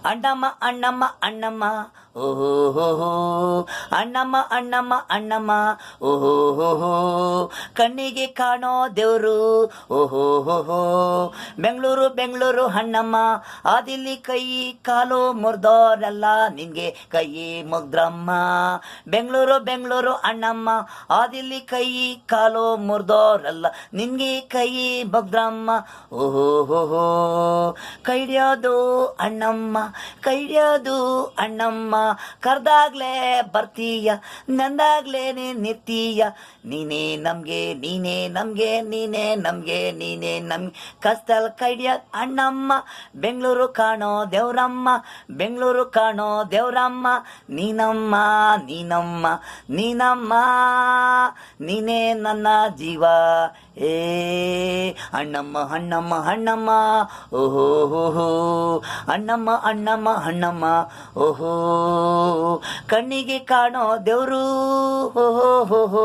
ಅಣ್ಣಮ್ಮ ಅಣ್ಣಮ್ಮ ಅಣ್ಣಮ್ಮ ಓಹೋ ಅಣ್ಣಮ್ಮ ಅಣ್ಣಮ್ಮ ಅಣ್ಣಮ್ಮ ಓಹೋ ಕಣ್ಣಿಗೆ ಕಾಣೋ ದೇವ್ರು ಓಹೋ ಬೆಂಗಳೂರು ಬೆಂಗಳೂರು ಅಣ್ಣಮ್ಮ ಆದಿಲ್ಲಿ ಕೈ ಕಾಲು ಮುರಿದೋರೆಲ್ಲ ನಿನ್ಗೆ ಕೈ ಮುಗ್ದ್ರಮ್ಮ ಬೆಂಗಳೂರು ಬೆಂಗಳೂರು ಅಣ್ಣಮ್ಮ ಆದಿಲ್ಲಿ ಕೈ ಕಾಲು ಮುರಿದೋರೆಲ್ಲ ನಿನ್ಗೆ ಕೈ ಮುಗ್ದ್ರಮ್ಮ ಓಹೋ ಕೈಡ್ಯೋದು ಅಣ್ಣಮ್ಮ ಕೈಡ್ಯೋದು ಅಣ್ಣಮ್ಮ ಕರ್ದಾಗ್ಲೇ ಬರ್ತೀಯ ನಂದಾಗ್ಲೇ ನಿತ್ತೀಯ ನೀನೇ ನಮ್ಗೆ ನೀನೇ ನಮ್ಗೆ ನೀನೇ ನಮ್ಗೆ ನೀನೇ ನಮ್ಗೆ ಕಸ್ತಲ್ ಕೈಡ್ಯ ಅಣ್ಣಮ್ಮ ಬೆಂಗಳೂರು ಕಾಣೋ ದೇವ್ರಮ್ಮ ಬೆಂಗಳೂರು ಕಾಣೋ ದೇವ್ರಮ್ಮ ನೀನಮ್ಮ ನೀನಮ್ಮ ನೀನಮ್ಮ ನೀನೇ ನನ್ನ ಜೀವ ಏ ಅಣ್ಣಮ್ಮ ಅಣ್ಣಮ್ಮ ಅಣ್ಣಮ್ಮ ಓಹೋ ಅಣ್ಣಮ್ಮ ಅಣ್ಣಮ್ಮ ಅಣ್ಣಮ್ಮ ಓಹೋ ಕಣ್ಣಿಗೆ ಕಾಣೋ ದೇವ್ರು ಓಹೋ